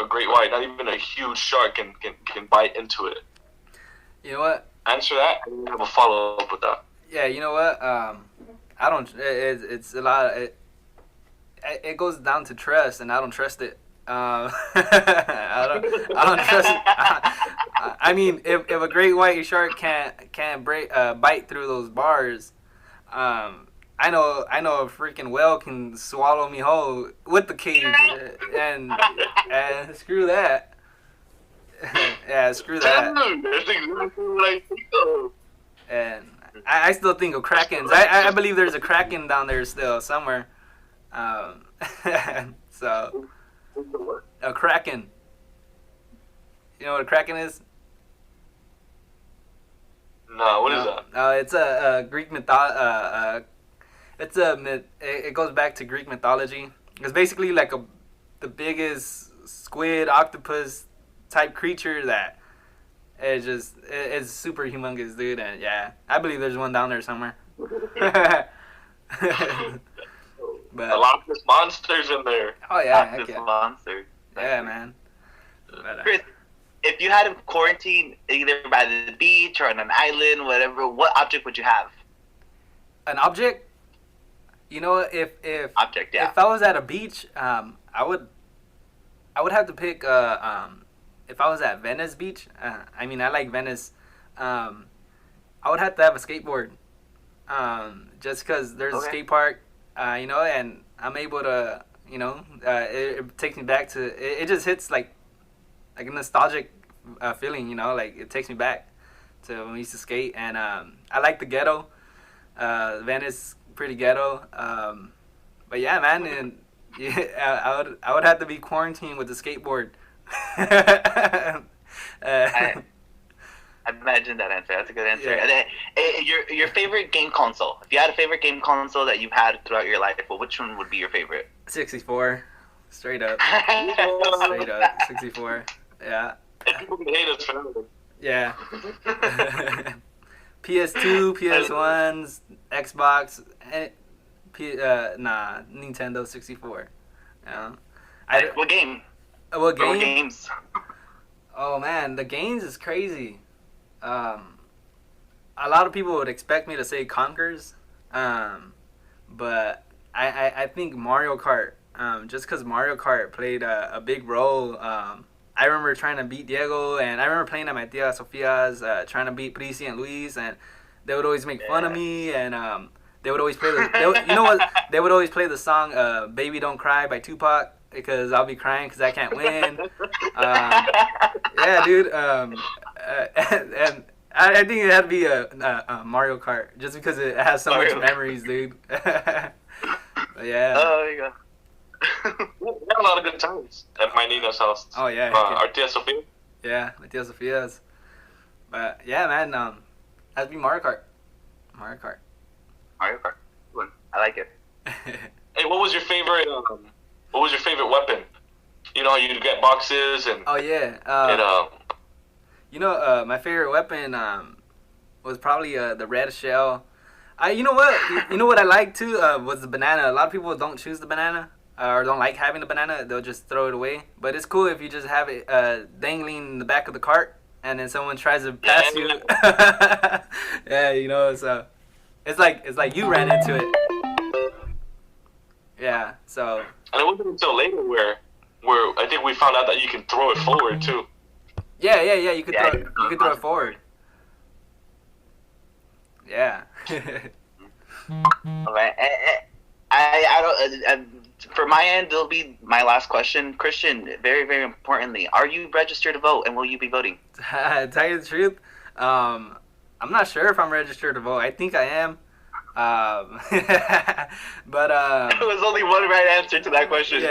S3: great white. Not even a huge shark can bite into it.
S2: You know what?
S3: Answer that, and have a follow up with that.
S2: Yeah, you know what? I don't. It's a lot. It goes down to trust, and I don't trust it. I don't trust it. I mean, if a great white shark can't bite through those bars, I know a freaking whale can swallow me whole with the cage, and screw that. Yeah, screw that.
S3: That's exactly what I think of.
S2: And I still think of Krakens. I believe there's a Kraken down there still somewhere. So a Kraken. You know what a Kraken is?
S3: No, what is that?
S2: It's a Greek it goes back to Greek mythology. It's basically like the biggest squid octopus type creature that it's super humongous, dude. And yeah, I believe there's one down there somewhere. But
S3: a lot of monsters in there.
S2: Oh yeah,
S1: monsters.
S2: Yeah, man. But,
S1: Chris, if you had to quarantine either by the beach or on an island, whatever, what object would you have?
S2: An object? You know, if
S1: object, yeah.
S2: If I was at a beach, I would have to pick if I was at Venice Beach, I mean, I like Venice, I would have to have a skateboard, just because there's a skate park, and I'm able to, it takes me back to, it just hits like a nostalgic feeling, like it takes me back to when we used to skate, and I like the ghetto, Venice, pretty ghetto, but yeah, man, and yeah, I would have to be quarantined with the skateboard.
S1: I imagine that answer. That's a good answer.
S2: Yeah.
S1: And then, your favorite game console. If you had a favorite game console that you've had throughout your life, well, which one would be your favorite?
S2: 64, straight up. Straight up, 64. Yeah.
S3: And people can hate us for that.
S2: Yeah. PS2, PS1s, Xbox, Nintendo 64. Yeah.
S1: What game?
S2: What game?
S1: What games?
S2: Oh man, the games is crazy. A lot of people would expect me to say Conkers, but I think Mario Kart. Just because Mario Kart played a big role. I remember trying to beat Diego, and I remember playing at my tia Sofia's, trying to beat Prisi and Luis, and they would always make fun of me, and they would always play they would always play the song "Baby Don't Cry" by Tupac, because I'll be crying because I can't win. Yeah, dude. And I think it had to be a Mario Kart, just because it has so much memories, dude. But yeah.
S1: Oh, there you go.
S3: We had a lot of good times at my Nina's house.
S2: Oh yeah.
S3: Our tia Sofia.
S2: Yeah, my tia Sofia's. But yeah, man. That'd be Mario Kart. Mario Kart.
S1: Mario Kart. Good. I like it.
S3: Hey, what was your favorite? What was your favorite weapon? You know, you'd get boxes and.
S2: Oh yeah. My favorite weapon was probably the red shell. You know what? You know what I like too was the banana. A lot of people don't choose the banana or don't like having the banana. They'll just throw it away. But it's cool if you just have it dangling in the back of the cart, and then someone tries to pass you. Yeah, so it's like you ran into it. Yeah. So.
S3: And it wasn't until later where where I think we found out that you can throw it forward too.
S2: Yeah. You could throw it forward. Yeah.
S1: All right. I don't. For my end, it'll be my last question, Christian. Very, very importantly, are you registered to vote, and will you be voting?
S2: To tell you the truth, I'm not sure if I'm registered to vote. I think I am. But
S1: There was only one right answer to that question.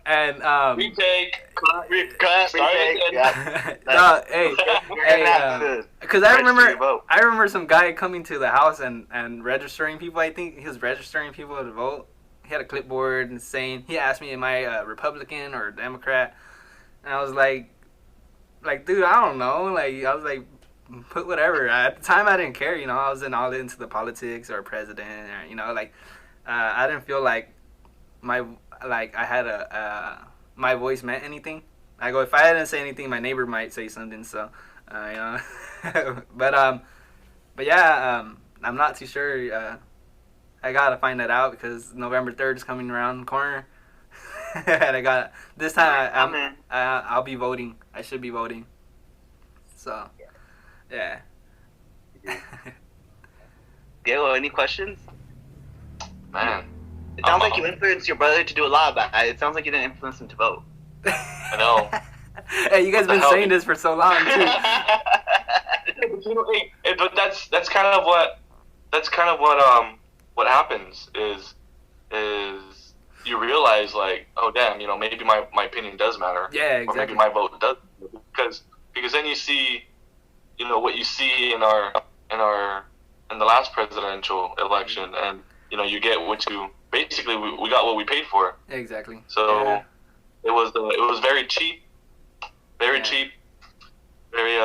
S2: And
S3: Retake.
S1: Yeah.
S2: No, hey, because I remember some guy coming to the house and registering people. I think he was registering people to vote. He had a clipboard and saying, he asked me, am I a Republican or a Democrat? And I was like, dude, I don't know. Like, I was like, put whatever. At the time, I didn't care. You know, I wasn't all into the politics or president. Or, you know, like, I didn't feel like I had my voice meant anything. I go, if I didn't say anything, my neighbor might say something. So, you know, but yeah, I'm not too sure. I gotta find that out because November 3rd is coming around the corner, and this time I'll be voting. I should be voting. So, yeah.
S1: Diego, any questions?
S3: Man.
S1: It sounds like you influenced your brother to do a lot, but it sounds like you didn't influence him to vote.
S3: I know.
S2: Hey, you guys been saying this for so long too.
S3: But that's kind of what happens is you realize, like, oh damn, you know, maybe my opinion does matter.
S2: Yeah, exactly.
S3: Or maybe my vote does, because then you see, you know, what you see in the last presidential election, and you know, you get what you basically we got what we paid for.
S2: Exactly.
S3: So
S2: yeah.
S3: it was very cheap, very cheap, very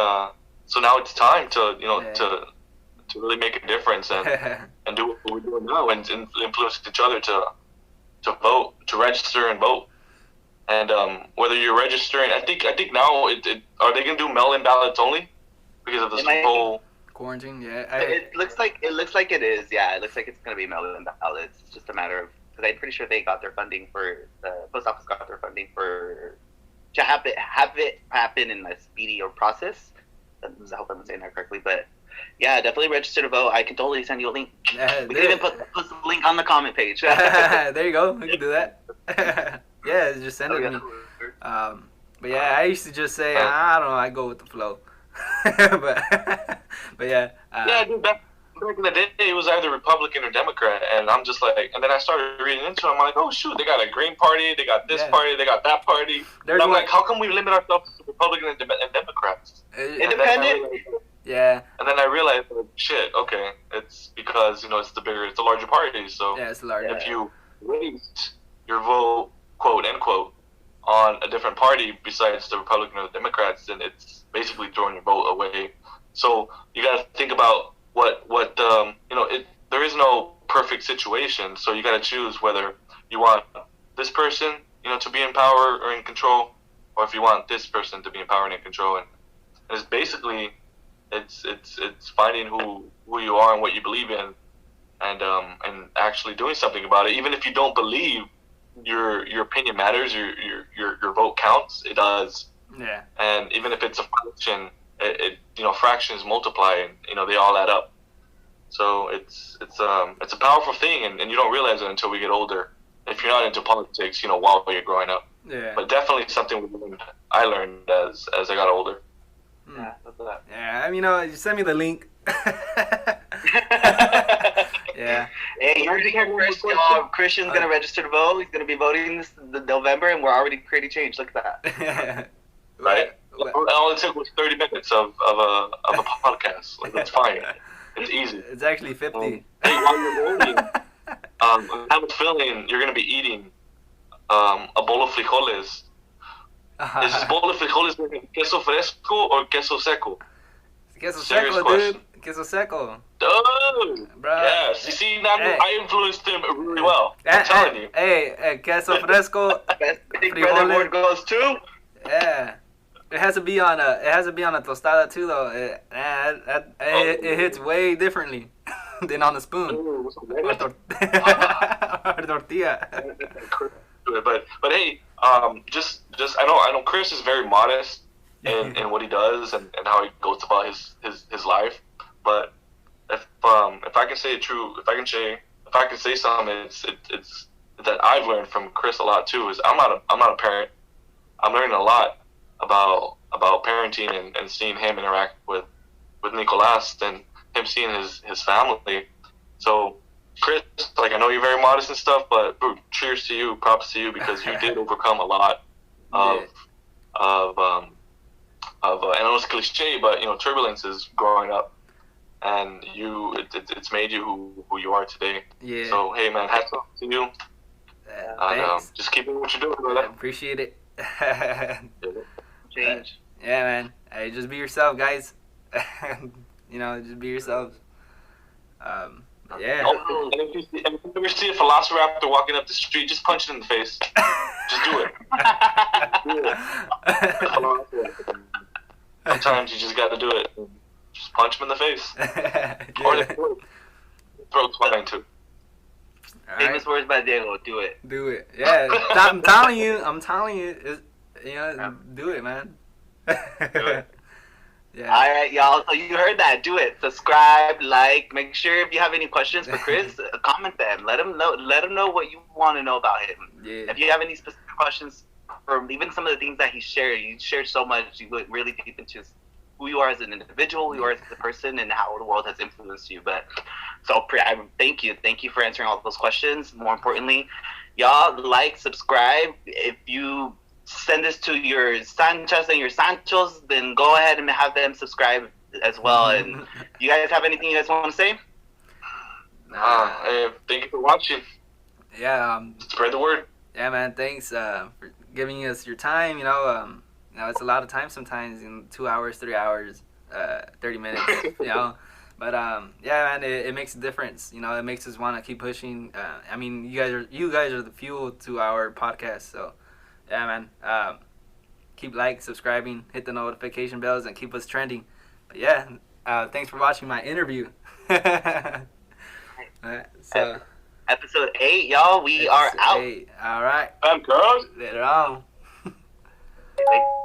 S3: So now it's time to, you know, to really make a difference and do what we're doing now and influence each other to vote, to register and vote. And whether you're registering, I think now are they gonna do mail-in ballots only because of this whole
S2: quarantine? Yeah,
S1: it looks like it is. Yeah, it looks like it's gonna be mail-in ballots. It's just a matter of, because I'm pretty sure they got their funding for the post office got their funding to have it happen in a speedier process. I hope I'm saying that correctly, but yeah, definitely register to vote. I can totally send you a link. We can even put the link on the comment page.
S2: There you go. We can do that. Yeah, just send it to me. But yeah, I used to just say, I don't know, I go with the flow. but yeah.
S3: Yeah, dude, back in the day, it was either Republican or Democrat, and I'm just like, and then I started reading into it. I'm like, oh shoot, they got a Green Party, they got this party, they got that party. And I'm like, how come we limit ourselves to Republican and Democrats?
S1: Independent.
S2: Yeah.
S3: And then I realized, like, shit, okay, it's because, you know, it's the larger party. So
S2: yeah, it's larger.
S3: If you waste your vote, quote unquote, on a different party besides the Republican or the Democrats, then it's basically throwing your vote away. So you got to think about what you know. There is no perfect situation, so you got to choose whether you want this person, you know, to be in power or in control, or if you want this person to be in power and in control. And it's basically it's finding who you are and what you believe in, and actually doing something about it. Even if you don't believe your opinion matters, your vote counts. It does.
S2: Yeah. And
S3: even if it's a fraction, it you know, fractions multiply, and you know, they all add up. So it's a powerful thing, and you don't realize it until we get older. If you're not into politics, you know, while you're growing up.
S2: Yeah.
S3: But definitely something I learned as I got older.
S1: Yeah, that's that.
S2: Yeah, I mean, you know, you send me the link. Yeah.
S1: Hey, you heard it here first. Christian's gonna register to vote. He's gonna be voting this November, and we're already creating change. Look at that.
S3: Right. All it took was 30 minutes of a podcast. Like, it's fine. It's easy.
S2: It's actually 50.
S3: Hey, while you're voting, I have a feeling you're gonna be eating a bowl of frijoles. Is this bowl of frijoles queso fresco or queso seco?
S2: Queso seco, dude. Queso seco.
S3: Dude.
S2: Bro.
S3: Yes. You see, now I influenced him really well. I'm telling you.
S2: Hey, queso fresco.
S1: Frijoles goes too.
S2: Yeah. It has to be on a tostada too, though. It hits way differently than on a spoon. Or tortilla.
S3: to it. But hey, just I know Chris is very modest in what he does and how he goes about his life. But if I can say if I can say something, it's that I've learned from Chris a lot too. Is I'm not a parent. I'm learning a lot about parenting and seeing him interact with Nicolas and him seeing his family. So, Chris, like, I know you're very modest and stuff, but bro, cheers to you, props to you, because you did overcome a lot of and I know it's cliche, but turbulences growing up, and it's made you who you are today.
S2: Yeah.
S3: So hey, man, hats off to you.
S2: Thanks.
S3: Just keep doing what you're doing, brother.
S2: I appreciate it.
S1: Change.
S2: Yeah, man. Hey, just be yourself, guys. Just be yourselves. Yeah.
S3: Oh, and if you ever see a velociraptor walking up the street, just punch it in the face. Just do it. Sometimes you just got to do it. Just punch him in the face. Or the throat's fine too.
S1: Famous words by Diego. Do it.
S2: Do it. Yeah. I'm telling you. Do it, man.
S3: Do it.
S2: Yeah.
S1: All right, y'all. So you heard that. Do it. Subscribe, like. Make sure if you have any questions for Chris, comment them. Let him know. Let him know what you want to know about him.
S2: Yeah.
S1: If you have any specific questions, or even some of the things that he shared, you shared so much. You went really deep into who you are as an individual, who you are as a person, and how the world has influenced you. But thank you for answering all those questions. More importantly, y'all like, subscribe. If you send this to your Sanchez and your Sanchos, then go ahead and have them subscribe as well. And you guys have anything you guys want to say?
S3: Thank you for watching.
S2: Yeah.
S3: Spread the word.
S2: Yeah, man. Thanks for giving us your time. It's a lot of time sometimes. 2 hours, 3 hours, 30 minutes. But yeah, man, it makes a difference. It makes us want to keep pushing. You guys are the fuel to our podcast. So. Yeah, man. Keep subscribing, hit the notification bells, and keep us trending. But yeah, thanks for watching my interview. So
S1: episode 8, y'all. We are out.
S2: 8. All right.
S3: I'm good.
S2: Later on.
S1: Thanks.